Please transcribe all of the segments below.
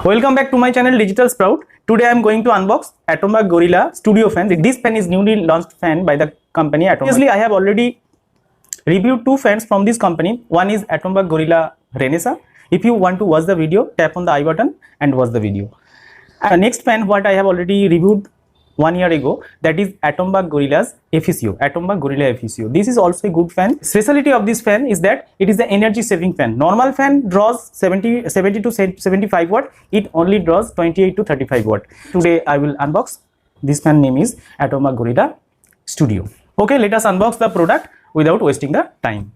Welcome back to my channel Digital Sprout. Today I am going to unbox Atombug Gorilla Studio fan. This fan is newly launched fan by the company Atombug. Previously I have already reviewed two fans from this company. One is Atombug Gorilla Renesas. If you want to watch the video, tap on the I button and watch the video. Next fan what I have already reviewed 1 year ago, that is Atombug Gorilla's Efficio, Atombug Gorilla Efficio. This is also a good fan. Specialty of this fan is that it is the energy saving fan. Normal fan draws 70 to 75 watt. It only draws 28 to 35 watt. Today I will unbox. This fan name is Atombug Gorilla Studio. Okay, let us unbox the product without wasting the time.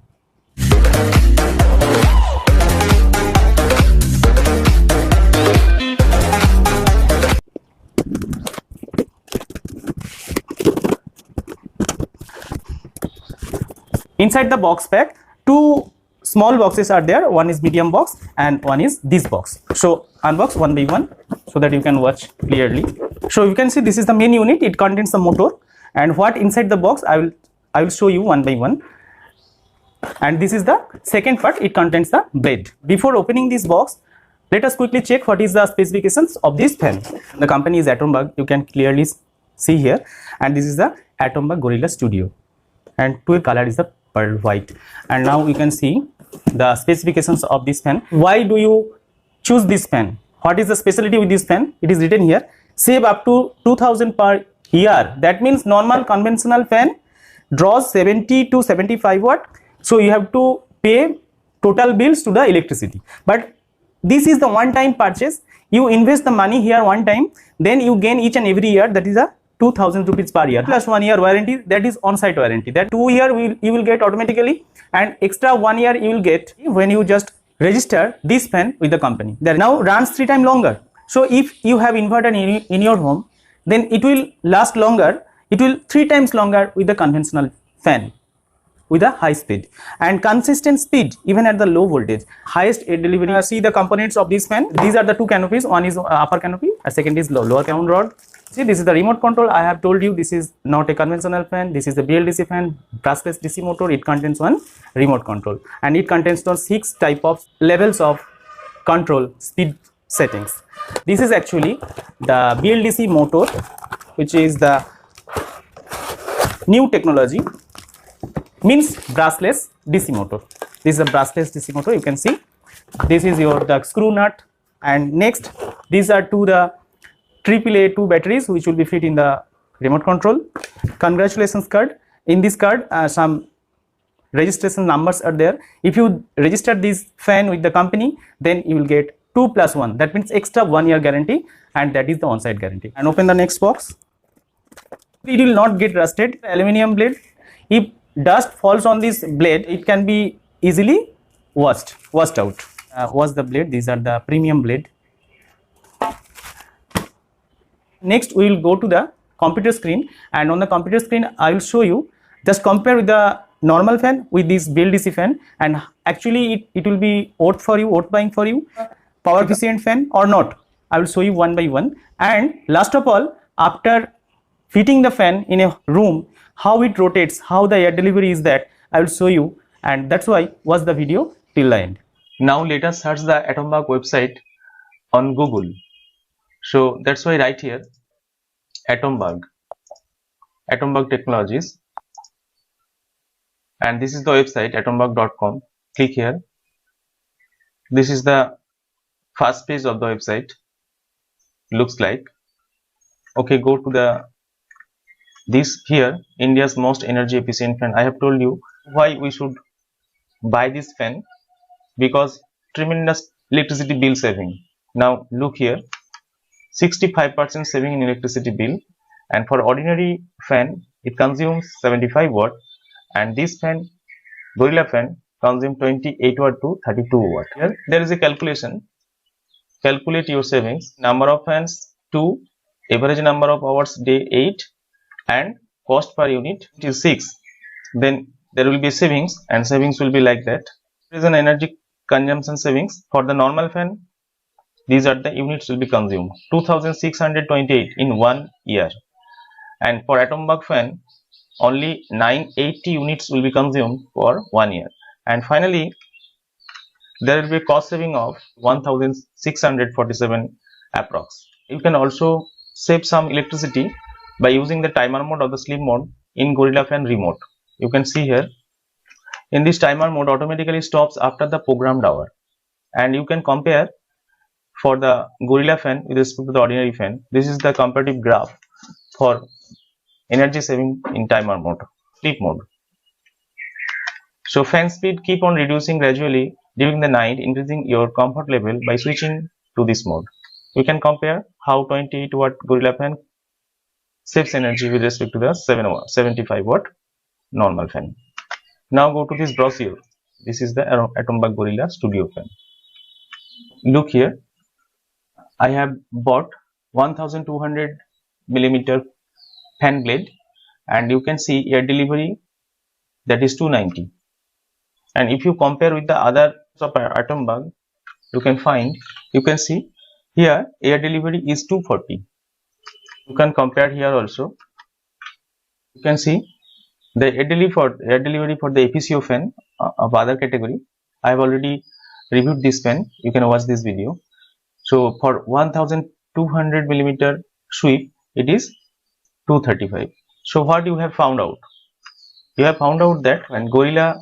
Inside the box pack, two small boxes are there. One is medium box and one is this box. So unbox one by one so that you can watch clearly. So you can see this is the main unit. It contains the motor, and what inside the box I will show you one by one. And this is the second part. It contains the blade. Before opening this box, let us quickly check what is the specifications of this fan. The company is Atombug. You can clearly see here, and this is the Atombug Gorilla Studio, and two color is the pearl white. And now you can see the specifications of this fan. Why do you choose this fan? What is the specialty with this fan? It is written here, save up to 2000 per year. That means normal conventional fan draws 70 to 75 watt, so you have to pay total bills to the electricity. But this is the one time purchase. You invest the money here one time, then you gain each and every year, that is a 2000 rupees per year plus 1 year warranty, that is on-site warranty. That 2 year you will get automatically, and extra 1 year you will get when you just register this fan with the company. That now runs 3 times longer. So if you have inverter in your home, then it will last longer. It will 3 times longer with the conventional fan with a high speed and consistent speed even at the low voltage. Highest air delivery. See the components of this fan. These are the two canopies. One is upper canopy, and second is lower canopy rod. See, this is the remote control. I have told you this is not a conventional fan. This is the BLDC fan, brushless DC motor. It contains one remote control, and it contains 6 type of levels of control speed settings. This is actually the BLDC motor, which is the new technology, means brushless DC motor. This is a brushless DC motor. You can see this is the screw nut, and next these are the AAA 2 batteries which will be fit in the remote control. Congratulations card. In this card some registration numbers are there. If you register this fan with the company, then you will get 2 plus 1. That means extra 1 year guarantee, and that is the on-site guarantee. And open the next box. It will not get rusted. Aluminum blade. If dust falls on this blade, it can be easily washed out. Wash the blade. These are the premium blade. Next we will go to the computer screen, and on the computer screen I will show you, just compare with the normal fan with this BLDC fan, and actually it will be worth buying for you, power efficient fan or not. I will show you one by one. And last of all, after fitting the fan in a room, how it rotates, how the air delivery is, that I will show you, and that's why watch the video till the end. Now let us search the Atombug website on Google. So that's why right here, Atombug Technologies, and this is the website atombug.com. Click here. This is the first page of the website. Looks like. Okay, go to this here, India's most energy efficient fan. I have told you why we should buy this fan, because tremendous electricity bill saving. Now look here, 65% saving in electricity bill, and for ordinary fan it consumes 75 watt, and this fan, Gorilla fan, consumes 28 watt to 32 watt. Here there is a calculation. Calculate your savings. Number of fans 2, average number of hours day 8, and cost per unit is 6. Then there will be savings, and savings will be like that. There is an energy consumption savings. For the normal fan, these are the units will be consumed, 2628 in 1 year, and for Atombug fan only 980 units will be consumed for 1 year. And finally there will be a cost saving of 1647 approx. You can also save some electricity by using the timer mode or the sleep mode in Gorilla Fan remote. You can see here, in this timer mode automatically stops after the programmed hour, and you can compare for the Gorilla Fan with respect to the ordinary fan. This is the comparative graph for energy saving in timer mode, sleep mode. So fan speed keep on reducing gradually during the night, increasing your comfort level by switching to this mode. We can compare how 28 watt Gorilla Fan saves energy with respect to the 75 watt normal fan. Now go to this brochure. This is the Atombug Gorilla Studio Fan. Look here, I have bought 1200 millimeter fan blade, and you can see air delivery, that is 290. And if you compare with the other of Atombug, you can see here air delivery is 240. You can compare here also. You can see the air delivery for the APCO fan of other category. I have already reviewed this fan. You can watch this video. So for 1200 millimeter sweep, it is 235. So what you have found out? You have found out that when Gorilla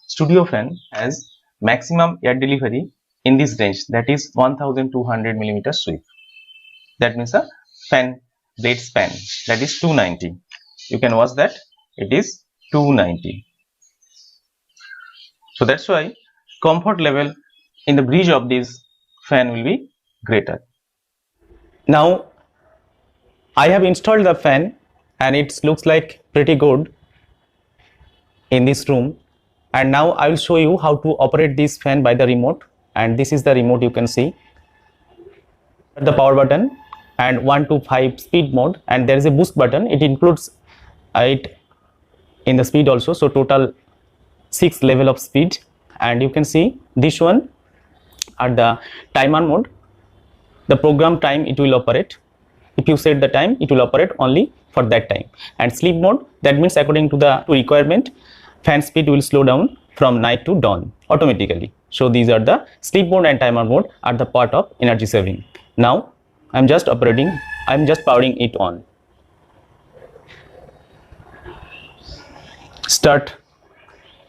Studio Fan has maximum air delivery in this range, that is 1200 millimeter sweep. That means a fan blade span, that is 290. You can watch that, it is 290. So that's why comfort level in the breeze of this fan will be greater. Now I have installed the fan and it looks like pretty good in this room, and now I will show you how to operate this fan by the remote. And this is the remote. You can see the power button and 1 to 5 speed mode, and there is a boost button. It includes it in the speed also, so total 6 level of speed. And you can see this one at the timer mode, the program time it will operate. If you set the time, it will operate only for that time. And sleep mode, that means according to the requirement, fan speed will slow down from night to dawn automatically. So these are the sleep mode and timer mode are the part of energy saving. Now I'm just powering it on. Start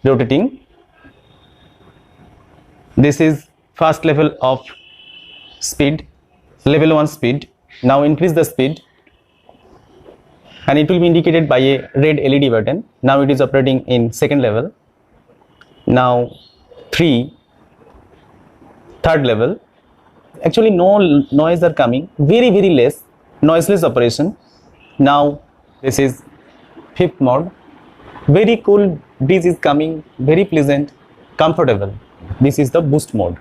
rotating. This is first level of speed, level 1 speed. Now increase the speed and it will be indicated by a red LED button. Now it is operating in second level. Now third level. Actually no noise are coming, very less, noiseless operation. Now this is fifth mode. Very cool breeze is coming, very pleasant, comfortable. This is the boost mode.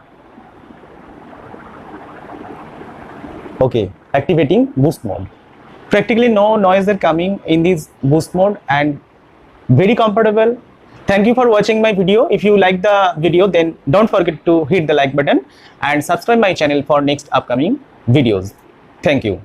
Okay, activating boost mode. Practically no noise are coming in this boost mode and very comfortable. Thank you for watching my video. If you like the video, then don't forget to hit the like button and subscribe my channel for next upcoming videos. Thank you.